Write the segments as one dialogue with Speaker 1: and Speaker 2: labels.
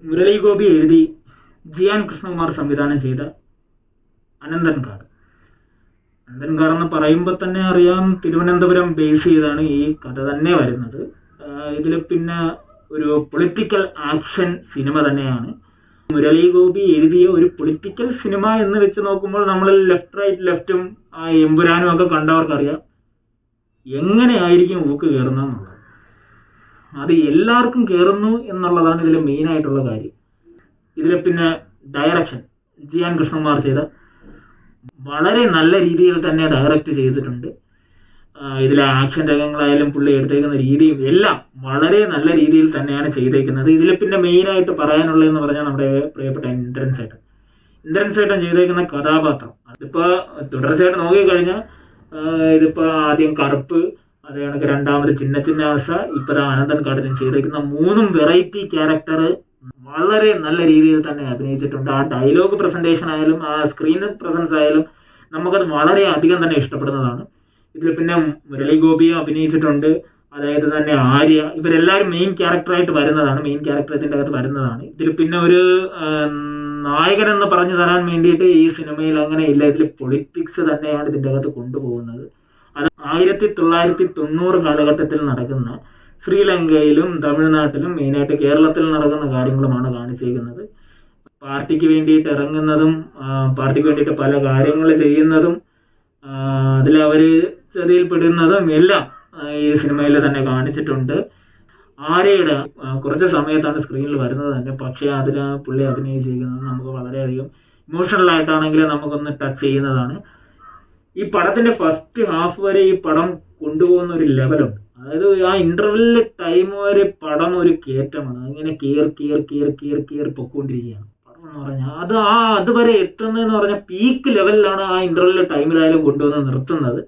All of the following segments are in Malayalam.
Speaker 1: മുരളി ഗോപി എഴുതി ജിയാൻ കൃഷ്ണകുമാർ സംവിധാനം ചെയ്ത അനന്തൻകാട്. അനന്തൻകാട് എന്ന് പറയുമ്പോൾ തന്നെ അറിയാം, തിരുവനന്തപുരം ബേസ് ചെയ്താണ് ഈ കഥ തന്നെ വരുന്നത്. ഇതിൽ പിന്നെ ഒരു പൊളിറ്റിക്കൽ ആക്ഷൻ സിനിമ തന്നെയാണ്. മുരളി ഗോപി എഴുതിയ ഒരു പൊളിറ്റിക്കൽ സിനിമ എന്ന് വെച്ച് നോക്കുമ്പോൾ നമ്മൾ ലെഫ്റ്റ് റൈറ്റ് ലെഫ്റ്റും എമ്പുരാനും ഒക്കെ കണ്ടവർക്കറിയാം എങ്ങനെയായിരിക്കും ഊക്ക് കയറുന്നതെന്നുള്ളത്. അത് എല്ലാവർക്കും കയറുന്നു എന്നുള്ളതാണ് ഇതിൽ മെയിനായിട്ടുള്ള കാര്യം. ഇതിൽ പിന്നെ ഡയറക്ഷൻ ജിയാൻ കൃഷ്ണകുമാർ ചെയ്ത വളരെ നല്ല രീതിയിൽ തന്നെ ഡയറക്റ്റ് ചെയ്തിട്ടുണ്ട്. ഇതിലെ ആക്ഷൻ രംഗങ്ങളായാലും പുള്ളി എടുത്തേക്കുന്ന രീതിയും എല്ലാം വളരെ നല്ല രീതിയിൽ തന്നെയാണ് ചെയ്തേക്കുന്നത്. ഇതിൽ പിന്നെ മെയിനായിട്ട് പറയാനുള്ളതെന്ന് പറഞ്ഞാൽ നമ്മുടെ പ്രിയപ്പെട്ട ഇന്ദ്രൻ ചേട്ടൻ ചെയ്തേക്കുന്ന കഥാപാത്രം, അതിപ്പോൾ തുടർച്ചയായിട്ട് നോക്കിക്കഴിഞ്ഞാൽ ഇതിപ്പോൾ ആദ്യം കറുപ്പ്, അതേ കണക്ക് രണ്ടാമത് ചിന്ന അവസ്ഥ, ഇപ്പോൾ അനന്തൻകാടിനും ചെയ്തേക്കുന്ന മൂന്നും വെറൈറ്റി ക്യാരക്ടർ വളരെ നല്ല രീതിയിൽ തന്നെ അഭിനയിച്ചിട്ടുണ്ട്. ആ ഡയലോഗ് പ്രസന്റേഷൻ ആയാലും ആ സ്ക്രീൻ പ്രസൻസ് ആയാലും നമുക്കത് വളരെ അധികം തന്നെ ഇഷ്ടപ്പെടുന്നതാണ്. ഇതിൽ പിന്നെ മുരളി ഗോപിയും അഭിനയിച്ചിട്ടുണ്ട്, അതായത് തന്നെ ആര്യ, ഇവരെല്ലാവരും മെയിൻ ക്യാരക്ടറായിട്ട് വരുന്നതാണ്, മെയിൻ ക്യാരക്ടർ ഇതിൻ്റെ അകത്ത് വരുന്നതാണ്. ഇതിൽ പിന്നെ ഒരു നായകൻ എന്ന് പറഞ്ഞു തരാൻ വേണ്ടിയിട്ട് ഈ സിനിമയിൽ അങ്ങനെ ഇല്ല. ഇതിൽ പൊളിറ്റിക്സ് തന്നെയാണ് ഇതിൻ്റെ അകത്ത് കൊണ്ടുപോകുന്നത്. അത് 1990 കാലഘട്ടത്തിൽ നടക്കുന്ന ശ്രീലങ്കയിലും തമിഴ്നാട്ടിലും മെയിനായിട്ട് കേരളത്തിൽ നടക്കുന്ന കാര്യങ്ങളുമാണ് കാണിച്ചിരിക്കുന്നത്. പാർട്ടിക്ക് വേണ്ടിയിട്ട് ഇറങ്ങുന്നതും പാർട്ടിക്ക് വേണ്ടിയിട്ട് പല കാര്യങ്ങൾ ചെയ്യുന്നതും അതിലവർ ചതിയിൽപ്പെടുന്നതും എല്ലാം ഈ സിനിമയിൽ തന്നെ കാണിച്ചിട്ടുണ്ട്. ആര്യയുടെ കുറച്ച് സമയത്താണ് സ്ക്രീനിൽ വരുന്നത് തന്നെ, പക്ഷേ അതിൽ പുള്ളി അഭിനയിച്ചിരിക്കുന്നത് നമുക്ക് വളരെയധികം ഇമോഷണലായിട്ടാണെങ്കിലും നമുക്കൊന്ന് ടച്ച് ചെയ്യുന്നതാണ്. ഈ പടത്തിന്റെ ഫസ്റ്റ് ഹാഫ് വരെ ഈ പടം കൊണ്ടുപോകുന്ന ഒരു ലെവലുണ്ട്. അതായത് ആ ഇന്റർവെൽ ടൈം വരെ പടം ഒരു കയറ്റമാണ്. അങ്ങനെ കീർ പൊക്കോണ്ടിരിക്കുകയാണ് പടം എന്ന് പറഞ്ഞാൽ. അതുവരെ എത്തുന്നതെന്ന് പറഞ്ഞാൽ പീക്ക് ലെവലിലാണ് ആ ഇന്റർവെൽ ടൈമിലായാലും കൊണ്ടുവന്ന് നിർത്തുന്നത്.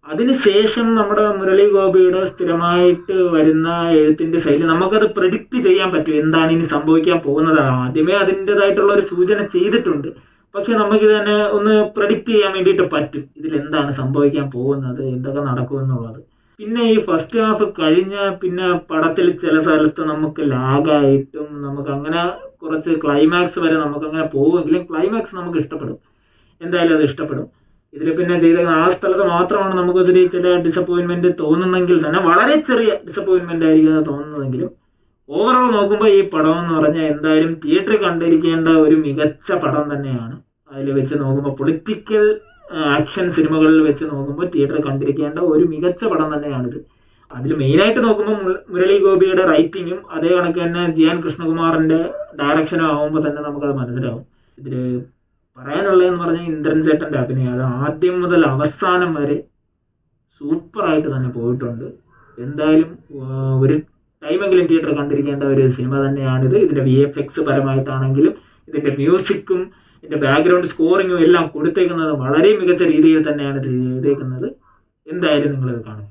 Speaker 1: അതിനുശേഷം നമ്മുടെ മുരളി ഗോപിയുടെ സ്ഥിരമായിട്ട് വരുന്ന എഴുത്തിന്റെ ശൈലി നമുക്കത് പ്രെഡിക്റ്റ് ചെയ്യാൻ പറ്റും, എന്താണ് ഇനി സംഭവിക്കാൻ പോകുന്നത്. ആദ്യമേ അതിൻ്റെതായിട്ടുള്ള ഒരു സൂചന ചെയ്തിട്ടുണ്ട്, പക്ഷെ നമുക്ക് തന്നെ ഒന്ന് പ്രെഡിക്റ്റ് ചെയ്യാൻ വേണ്ടിയിട്ട് പറ്റും ഇതിൽ എന്താണ് സംഭവിക്കാൻ പോകുന്നത്, എന്തൊക്കെ നടക്കുമെന്നുള്ളത്. പിന്നെ ഈ ഫസ്റ്റ് ഹാഫ് കഴിഞ്ഞ പിന്നെ പടത്തിൽ ചില സ്ഥലത്ത് നമുക്ക് ലാഗായിട്ടും നമുക്ക് അങ്ങനെ കുറച്ച് ക്ലൈമാക്സ് വരെ നമുക്ക് അങ്ങനെ പോകുമെങ്കിലും ക്ലൈമാക്സ് നമുക്ക് ഇഷ്ടപ്പെടും, എന്തായാലും അത് ഇഷ്ടപ്പെടും. ഇതിൽ പിന്നെ ചെയ്ത ആ സ്ഥലത്ത് മാത്രമാണ് നമുക്കൊരു ചില ഡിസപ്പോയിൻമെന്റ് തോന്നുന്നെങ്കിൽ തന്നെ വളരെ ചെറിയ ഡിസപ്പോയിൻമെന്റ് ആയിരിക്കും അത് തോന്നുന്നതെങ്കിലും ഓവറോൾ നോക്കുമ്പോൾ ഈ പടം എന്ന് പറഞ്ഞാൽ എന്തായാലും തിയേറ്ററിൽ കണ്ടിരിക്കേണ്ട ഒരു മികച്ച പടം തന്നെയാണ്. അതിൽ വെച്ച് നോക്കുമ്പോൾ പൊളിറ്റിക്കൽ ആക്ഷൻ സിനിമകളിൽ വെച്ച് നോക്കുമ്പോൾ തിയേറ്ററിൽ കണ്ടിരിക്കേണ്ട ഒരു മികച്ച പടം തന്നെയാണിത്. അതിൽ മെയിനായിട്ട് നോക്കുമ്പോൾ മുരളി ഗോപിയുടെ റൈറ്റിങ്ങും അതേ കണക്ക് തന്നെ ജിയാൻ കൃഷ്ണകുമാറിന്റെ ഡയറക്ഷനും ആകുമ്പോൾ തന്നെ നമുക്കത് മനസ്സിലാവും. ഇതിൽ പറയാനുള്ളതെന്ന് പറഞ്ഞാൽ ഇന്ദ്രൻ ചേട്ടന്റെ അഭിനയം അത് ആദ്യം മുതൽ അവസാനം വരെ സൂപ്പറായിട്ട് തന്നെ പോയിട്ടുണ്ട്. എന്തായാലും ഒരു ടൈമെങ്കിലും തിയേറ്റർ കണ്ടിരിക്കേണ്ട ഒരു സിനിമ തന്നെയാണിത്. ഇതിന്റെ VFX പരമായിട്ടാണെങ്കിലും ഇതിന്റെ മ്യൂസിക്കും ഇതിന്റെ ബാക്ക്ഗ്രൗണ്ട് സ്കോറിങ്ങും എല്ലാം കൊടുത്തേക്കുന്നത് വളരെ മികച്ച രീതിയിൽ തന്നെയാണ് ഇത് ചെയ്തേക്കുന്നത്. എന്തായാലും നിങ്ങളിത് കാണും.